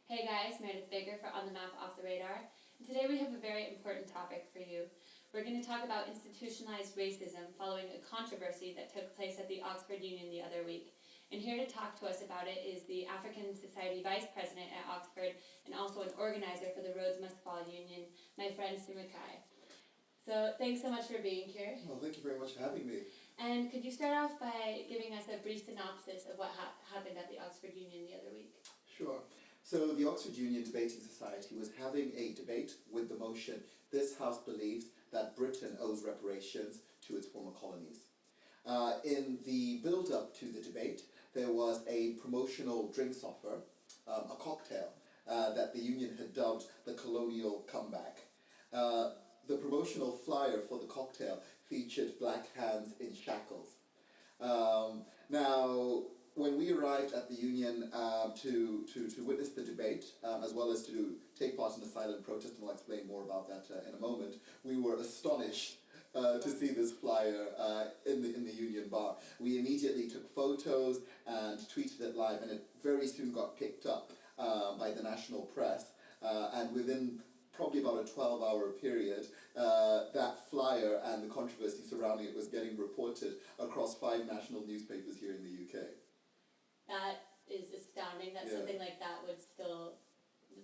Hey guys, Meredith Baker for On the Map, Off the Radar. And today we have a very important topic for you. We're going to talk about institutionalized racism following a controversy that took place at the Oxford Union the other week. And here to talk to us about it is the African Society Vice President at Oxford and also an organizer for the Rhodes Must Fall Union, my friend Simukai. So thanks so much for being here. Well, thank you very much for having me. And could you start off by giving us a brief synopsis of what happened at the Oxford Union the other week? Sure. So the Oxford Union Debating Society was having a debate with the motion, "This House believes that Britain owes reparations to its former colonies." In the build-up to the debate, there was a promotional drinks offer, a cocktail, that the union had dubbed the Colonial Comeback. The promotional flyer for the cocktail featured black hands in shackles. Now, when we arrived at the union to witness the debate, as well as to take part in the silent protest, and I'll explain more about that in a moment, we were astonished to see this flyer in the union bar. We immediately took photos and tweeted it live, and it very soon got picked up by the national press, and within probably about a 12-hour period, that flyer and the controversy surrounding it was getting reported across 5 national newspapers here in the UK. That is astounding that something like that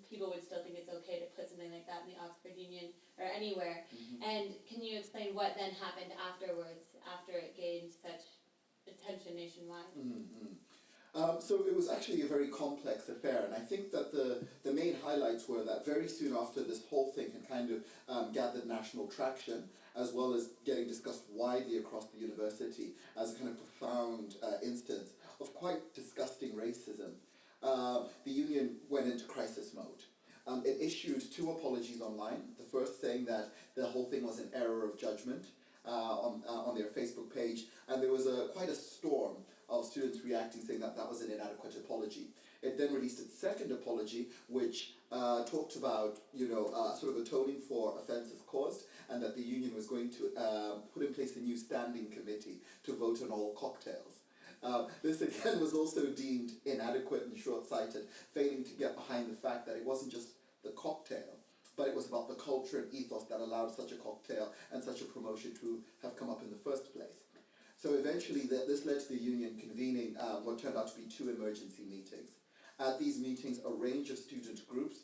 people would still think it's okay to put something like that in the Oxford Union or anywhere. Mm-hmm. And can you explain what then happened afterwards, after it gained such attention nationwide? Mm-hmm. So it was actually a very complex affair, and I think that the main highlights were that very soon after this whole thing had kind of gathered national traction, as well as getting discussed widely across the university as a kind of profound instance of quite disgusting racism, the union went into crisis mode. It issued 2 apologies online, the first saying that the whole thing was an error of judgment on their Facebook page, and there was quite a storm of students reacting, saying that that was an inadequate apology. It then released its second apology, which talked about, sort of atoning for offences caused, and that the union was going to put in place a new standing committee to vote on all cocktails. This again was also deemed inadequate and short-sighted, failing to get behind the fact that it wasn't just the cocktail, but it was about the culture and ethos that allowed such a cocktail and such a promotion to have come up in the first place. So eventually this led to the union convening what turned out to be 2 emergency meetings. At these meetings, a range of student groups,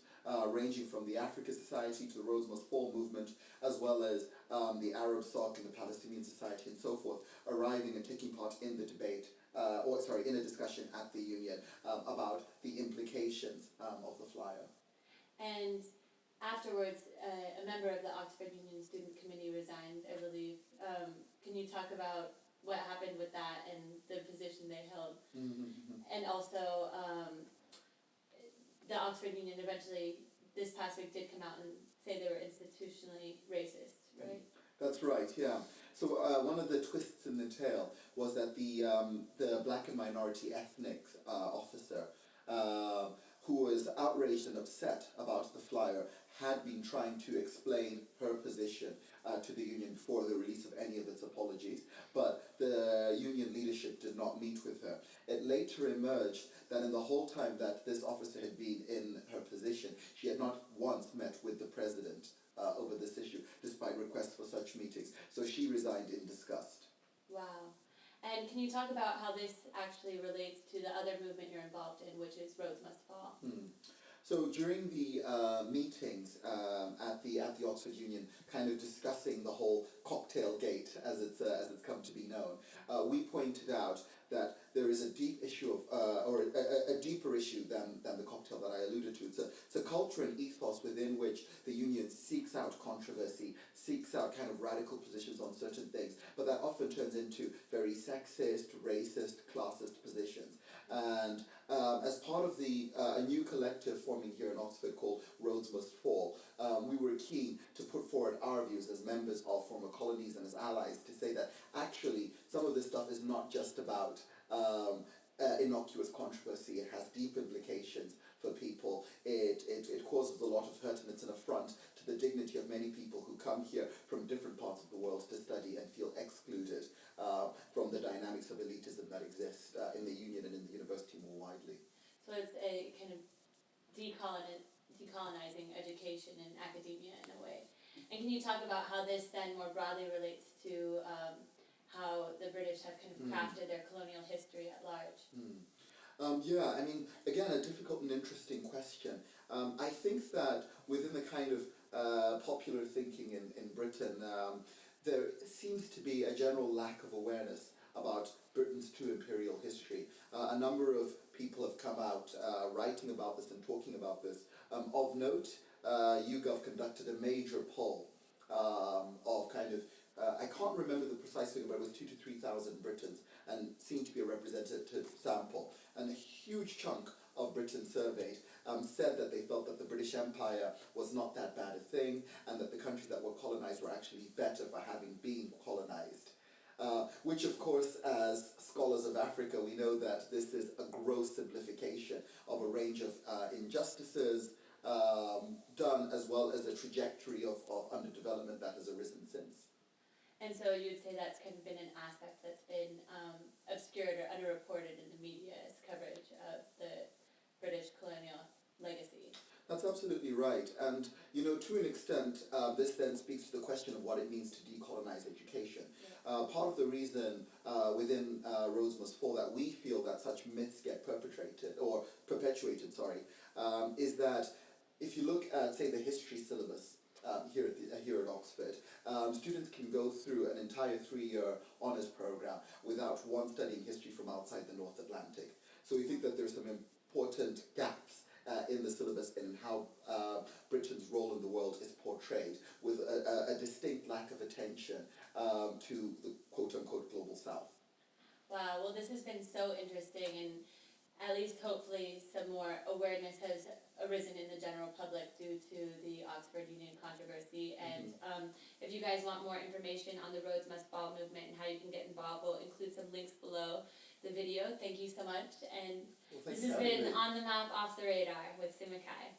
ranging from the African Society to the Rhodes Must Fall Movement, as well as the Arab SOC and the Palestinian Society and so forth, arriving and taking part in the debate, in a discussion at the union about the implications of the flyer. And afterwards, a member of the Oxford Union Student Committee resigned, I believe. Can you talk about what happened with that and the position they held? Mm-hmm. And also, the Oxford Union eventually, this past week, did come out and say they were institutionally racist, right? That's right, yeah. So one of the twists in the tale was that the black and minority ethnic officer, who was outraged and upset about the flyer, had been trying to explain her position to the union before the release of any of its apologies, but the union leadership did not meet with her. It later emerged that in the whole time that this officer had been in her position, she had not once met with the president over this issue, despite requests for such meetings. So she resigned in disgust. Wow. And can you talk about how this actually relates to the other movement you're involved in, which is Rhodes Must Fall? So during the meetings at the Oxford Union, kind of discussing the whole cocktail gate, as it's come to be known, we pointed out that there is a deep issue or a deeper issue than the cocktail that I alluded to. It's a culture and ethos within which the union seeks out controversy, seeks out kind of radical positions on certain things, but that often turns into very sexist, racist, classist positions. And as part of a new collective forming here in Oxford called Rhodes Must Fall, we were keen to put forward our views as members of former colonies and as allies to say that actually some of this stuff is not just about innocuous controversy. It has deep implications for people. It causes a lot of hurt, and it's an affront to the dignity of many people who come here from different parts of the world to study and feel excluded from the dynamics of elitism that exist in the union and in the university more widely. So it's a kind of decolonizing And can you talk about how this then more broadly relates to how the British have kind of crafted their colonial history at large? Yeah, I mean, again, a difficult and interesting question. I think that within the kind of popular thinking in Britain, there seems to be a general lack of awareness about Britain's true imperial history. A number of people have come out writing about this and talking about this. Of note, YouGov conducted a major poll of kind of, I can't remember the precise figure, but it was 2,000 to 3,000 Britons, and seemed to be a representative sample. And a huge chunk of Britain surveyed said that they felt that the British Empire was not that bad a thing, and that the countries that were colonized were actually better for having been colonized. Which, of course, as scholars of Africa, we know that this is a gross simplification of a range of injustices done, as well as a trajectory of underdevelopment that has arisen since. And so you'd say that's kind of been an aspect that's been obscured or underreported in the media's coverage of the British colonial legacy. That's absolutely right. And, you know, to an extent, this then speaks to the question of what it means to decolonize education. Yeah. Part of the reason within Rhodes Must Fall that we feel that such myths get perpetuated, is that if you look at, say, the history syllabus here at Oxford, students can go through an entire 3-year honours program without one studying history from outside the North Atlantic. So we think that there's some important gaps in the syllabus in how Britain's role in the world is portrayed, with a distinct lack of attention to the quote-unquote global south. Wow, well, this has been so interesting, and at least hopefully some more awareness has arisen in the general public due to the Oxford Union controversy. And if you guys want more information on the Rhodes Must Fall movement and how you can get involved, we'll include some links below the video. Thank you so much. And this has been On the Map, Off the Radar with Simukai.